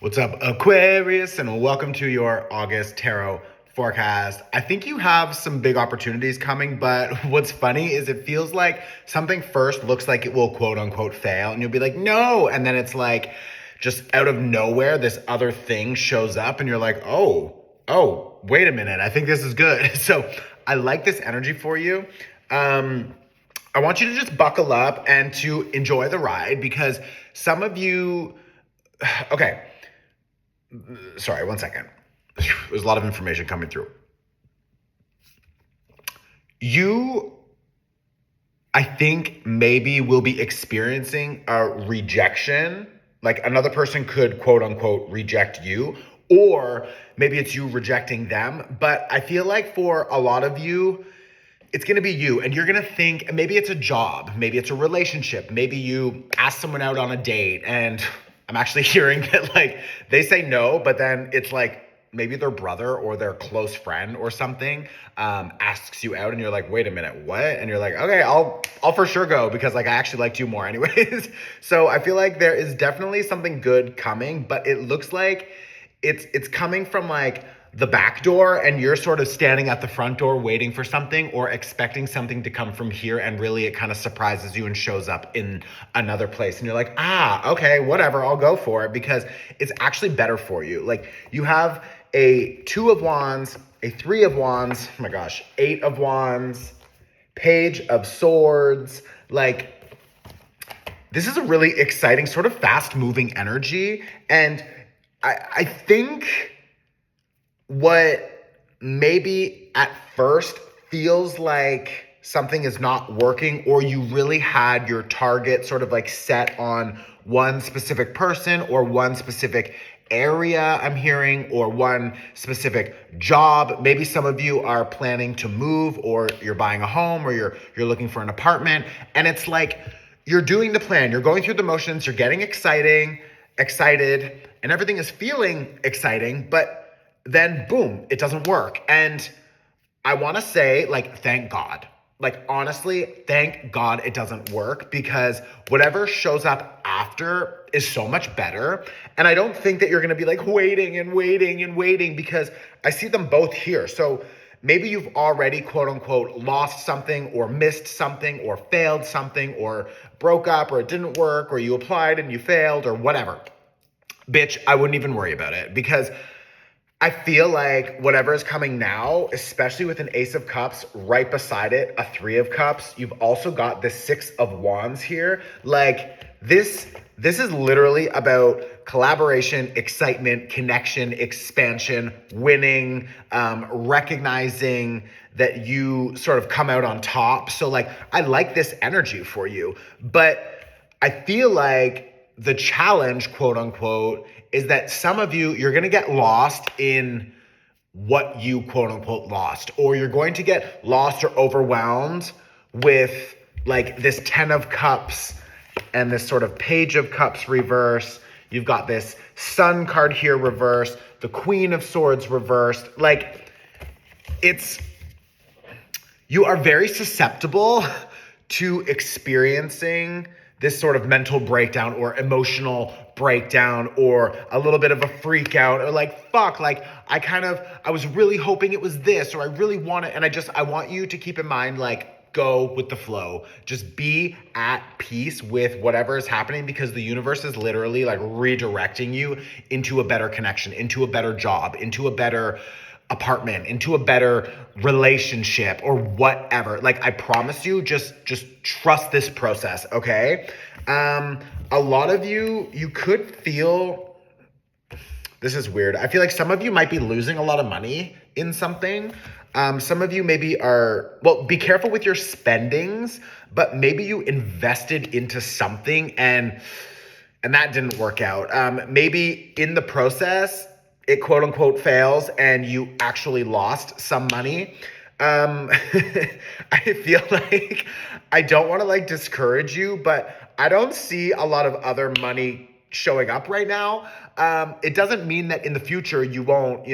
What's up, Aquarius, and welcome to your August tarot forecast. I think you have some big opportunities coming, but what's funny is it feels like something first looks like it will quote unquote fail, and you'll be like, no. And then it's like just out of nowhere, this other thing shows up, and you're like, wait a minute, I think this is good. So I like this energy for you. I want you to just buckle up and to enjoy the ride because some of you, okay. Sorry, one second. There's a lot of information coming through. You, I think, maybe will be experiencing a rejection. Like another person could quote unquote reject you, or maybe it's you rejecting them. But I feel like for a lot of you, it's going to be you, and you're going to think maybe it's a job, maybe it's a relationship, maybe you ask someone out on a date, and I'm actually hearing that like they say no, but then it's like maybe their brother or their close friend or something asks you out, and you're like, wait a minute, what? And you're like, okay, I'll for sure go because like I actually liked you more anyways. So I feel like there is definitely something good coming, but it looks like it's coming from like the back door and you're sort of standing at the front door waiting for something or expecting something to come from here, and really it kind of surprises you and shows up in another place, and you're like, okay, whatever, I'll go for it because it's actually better for you. Like you have a 2 of Wands, a 3 of Wands, oh my gosh, 8 of Wands, Page of Swords. Like this is a really exciting sort of fast moving energy, and I think what maybe at first feels like something is not working, or you really had your target sort of like set on one specific person or one specific area, I'm hearing, or one specific job. Maybe some of you are planning to move, or you're buying a home, or you're looking for an apartment, and it's like you're doing the plan, you're going through the motions, you're getting excited, and everything is feeling exciting, but then boom, it doesn't work. And I want to say, like, thank God. Like, honestly, thank God it doesn't work, because whatever shows up after is so much better. And I don't think that you're going to be like waiting and waiting and waiting, because I see them both here. So maybe you've already quote unquote lost something or missed something or failed something or broke up or it didn't work or you applied and you failed or whatever. Bitch, I wouldn't even worry about it, because I feel like whatever is coming now, especially with an Ace of Cups right beside it, a 3 of Cups, you've also got the 6 of Wands here. Like this is literally about collaboration, excitement, connection, expansion, winning, recognizing that you sort of come out on top. So like, I like this energy for you, but I feel like the challenge, quote unquote, is that some of you, you're going to get lost in what you quote unquote lost, or you're going to get lost or overwhelmed with like this 10 of Cups and this sort of Page of Cups reverse. You've got this Sun card here reversed, the Queen of Swords reversed. Like you are very susceptible to experiencing this sort of mental breakdown or emotional breakdown or a little bit of a freak out, or like, fuck, like I was really hoping it was this, or I really want it. And I want you to keep in mind, like, go with the flow. Just be at peace with whatever is happening, because the universe is literally like redirecting you into a better connection, into a better job, into a better apartment, into a better relationship, or whatever. Like, I promise you, just trust this process, okay? A lot of you could feel, this is weird, I feel like some of you might be losing a lot of money in something. Some of you maybe be careful with your spendings, but maybe you invested into something and that didn't work out. Maybe in the process, it quote unquote fails and you actually lost some money. I feel like I don't want to like discourage you, but I don't see a lot of other money showing up right now, it doesn't mean that in the future you won't,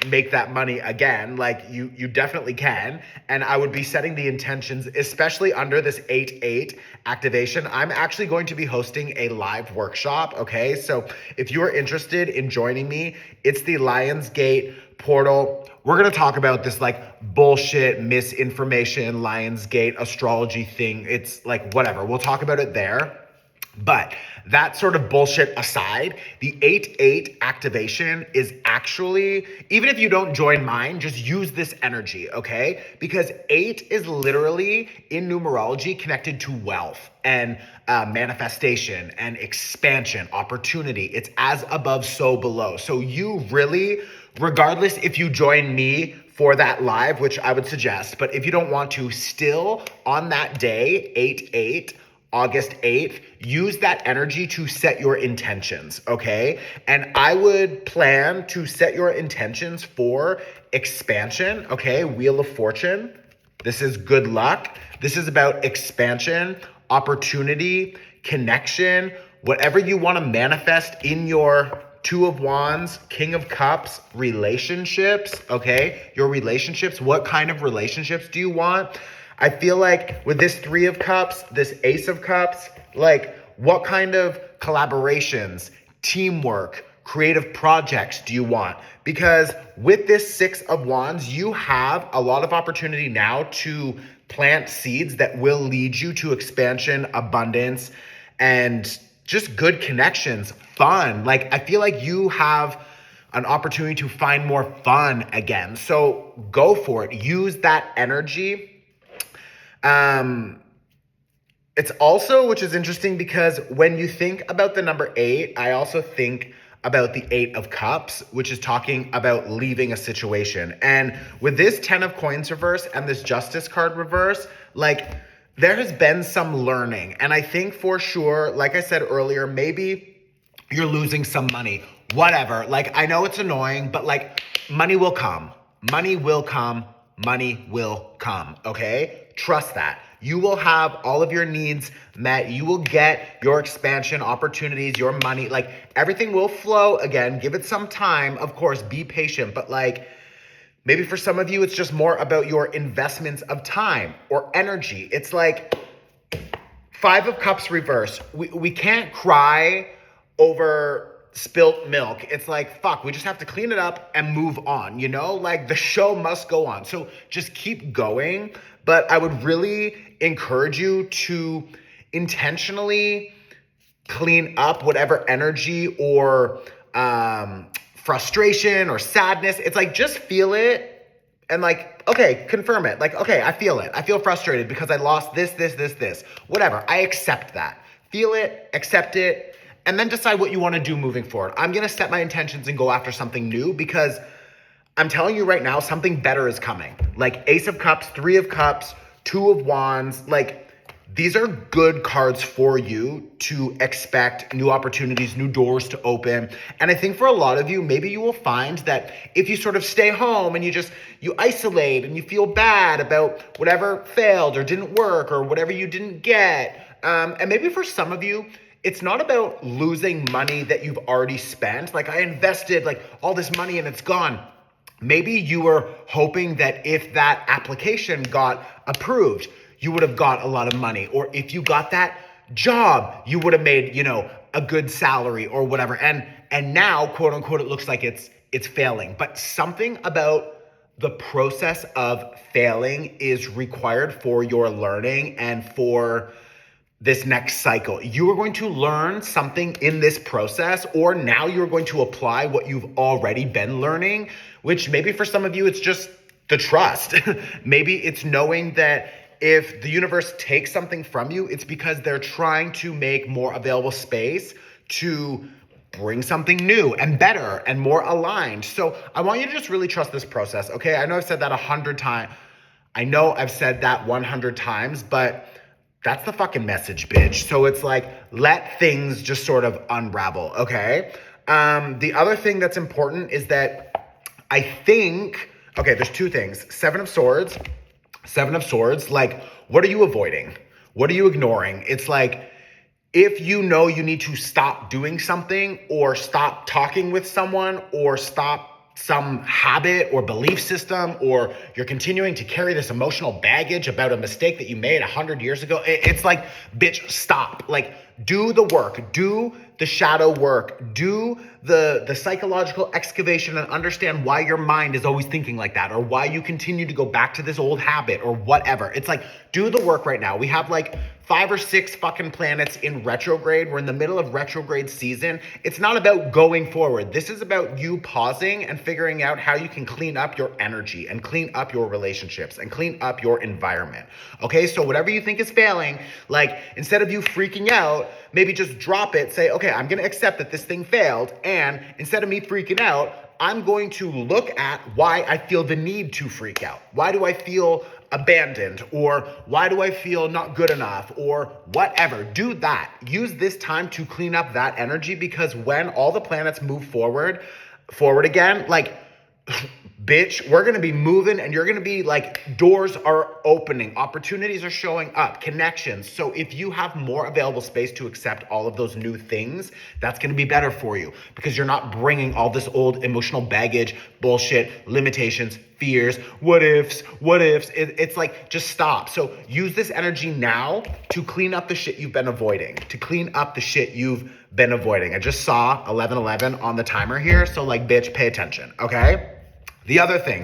make that money again. Like you definitely can. And I would be setting the intentions, especially under this 8/8 activation. I'm actually going to be hosting a live workshop. Okay. So if you are interested in joining me, it's the Lionsgate portal. We're going to talk about this like bullshit misinformation, Lionsgate astrology thing. It's like, whatever. We'll talk about it there. But that sort of bullshit aside, the 8/8 activation is actually, even if you don't join mine, just use this energy, okay? Because 8 is literally in numerology connected to wealth and manifestation and expansion, opportunity. It's as above, so below. So you really, regardless if you join me for that live, which I would suggest, but if you don't want to, still on that day, 8/8, August 8th, use that energy to set your intentions, okay? And I would plan to set your intentions for expansion, okay? Wheel of Fortune. This is good luck. This is about expansion, opportunity, connection, whatever you want to manifest in your Two of Wands, King of Cups, relationships, okay? Your relationships, what kind of relationships do you want? I feel like with this Three of Cups, this Ace of Cups, like what kind of collaborations, teamwork, creative projects do you want? Because with this Six of Wands, you have a lot of opportunity now to plant seeds that will lead you to expansion, abundance, and just good connections, fun. Like I feel like you have an opportunity to find more fun again. So go for it. Use that energy. It's also, which is interesting because when you think about the number 8, I also think about the 8 of Cups, which is talking about leaving a situation. And with this 10 of Coins reverse and this Justice card reverse, like there has been some learning. And I think for sure, like I said earlier, maybe you're losing some money, whatever. Like I know it's annoying, but like money will come. Money will come. Money will come, okay? Trust that. You will have all of your needs met. You will get your expansion opportunities, your money, like everything will flow again. Give it some time. Of course, be patient, but like maybe for some of you, it's just more about your investments of time or energy. It's like Five of Cups reverse. We can't cry over spilt milk. It's like, fuck, we just have to clean it up and move on, like the show must go on. So just keep going. But I would really encourage you to intentionally clean up whatever energy or frustration or sadness. It's like, just feel it and like, okay, confirm it. Like, okay, I feel it. I feel frustrated because I lost this, whatever. I accept that. Feel it, accept it, and then decide what you want to do moving forward. I'm going to set my intentions and go after something new because I'm telling you right now, something better is coming. Like Ace of Cups, Three of Cups, Two of Wands, like these are good cards for you to expect new opportunities, new doors to open. And I think for a lot of you, maybe you will find that if you sort of stay home and you isolate and you feel bad about whatever failed or didn't work or whatever you didn't get. And maybe for some of you, it's not about losing money that you've already spent. Like I invested like all this money and it's gone. Maybe you were hoping that if that application got approved, you would have got a lot of money. Or if you got that job, you would have made, a good salary or whatever. And now, quote unquote, it looks like it's failing. But something about the process of failing is required for your learning and for this next cycle. You are going to learn something in this process, or now you're going to apply what you've already been learning, which maybe for some of you, it's just the trust. Maybe it's knowing that if the universe takes something from you, it's because they're trying to make more available space to bring something new and better and more aligned. So I want you to just really trust this process, okay? I know I've said that 100 times. I know I've said that 100 times, but that's the fucking message, bitch. So it's like, let things just sort of unravel, okay? The other thing that's important is that I think, okay, there's two things. Seven of Swords, like, what are you avoiding? What are you ignoring? It's like, if you know you need to stop doing something or stop talking with someone or stop some habit or belief system, or you're continuing to carry this emotional baggage about a mistake that you made 100 years ago, it's like, bitch, stop. Like, do the work, do the shadow work, do the psychological excavation and understand why your mind is always thinking like that, or why you continue to go back to this old habit or whatever. It's like, do the work right now. We have like 5 or 6 fucking planets in retrograde. We're in the middle of retrograde season. It's not about going forward. This is about you pausing and figuring out how you can clean up your energy and clean up your relationships and clean up your environment. Okay, so whatever you think is failing, like, instead of you freaking out, maybe just drop it. Say, okay, I'm going to accept that this thing failed. And instead of me freaking out, I'm going to look at why I feel the need to freak out. Why do I feel abandoned? Or why do I feel not good enough? Or whatever. Do that. Use this time to clean up that energy, because when all the planets move forward again, like, bitch, we're going to be moving, and you're going to be like, doors are opening, opportunities are showing up, connections. So if you have more available space to accept all of those new things, that's going to be better for you, because you're not bringing all this old emotional baggage, bullshit, limitations, fears, what ifs. It's like, just stop. So use this energy now to clean up the shit you've been avoiding, I just saw 11:11 on the timer here. So like, bitch, pay attention. Okay. The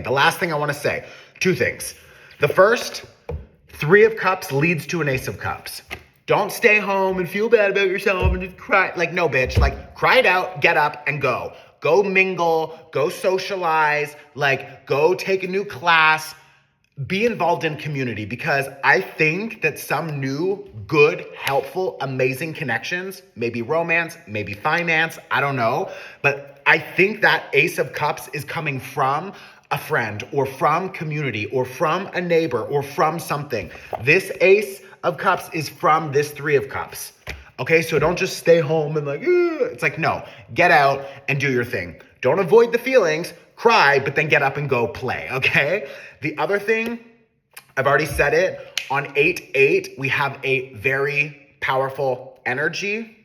last thing I want to say, 2 things. The first, 3 of Cups leads to an Ace of Cups. Don't stay home and feel bad about yourself and just cry. Like, no, bitch, like, cry it out, get up and go. Go mingle, go socialize, like, go take a new class, be involved in community, because I think that some new, good, helpful, amazing connections, maybe romance, maybe finance, I don't know, but I think that Ace of Cups is coming from a friend or from community or from a neighbor or from something. This Ace of Cups is from this 3 of Cups. Okay, so don't just stay home and like, it's like, no, get out and do your thing. Don't avoid the feelings, cry, but then get up and go play, okay? The other thing, I've already said it, on 8/8, we have a very powerful energy,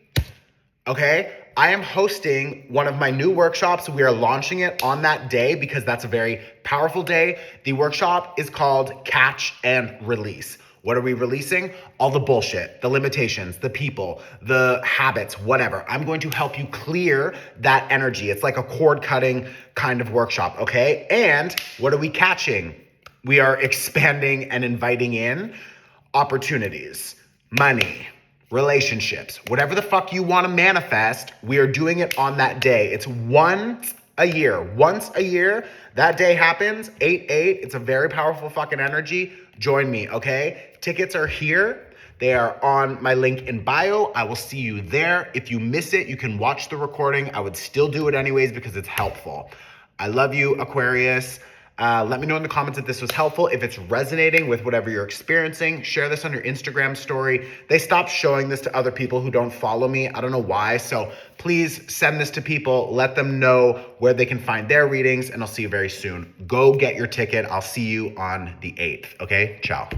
okay? I am hosting one of my new workshops. We are launching it on that day because that's a very powerful day. The workshop is called Catch and Release. What are we releasing? All the bullshit, the limitations, the people, the habits, whatever. I'm going to help you clear that energy. It's like a cord cutting kind of workshop, okay? And what are we catching? We are expanding and inviting in opportunities, money, relationships, whatever the fuck you want to manifest. We are doing it on that day. It's once a year. That day happens, 8/8. It's a very powerful fucking energy. Join me, okay? Tickets are here. They are on my link in bio. I will see you there. If you miss it, you can watch the recording. I would still do it anyways because it's helpful. I love you, Aquarius. Let me know in the comments if this was helpful, if it's resonating with whatever you're experiencing. Share this on your Instagram story. They stopped showing this to other people who don't follow me. I don't know why. So please send this to people. Let them know where they can find their readings, and I'll see you very soon. Go get your ticket. I'll see you on the 8th. Okay? Ciao.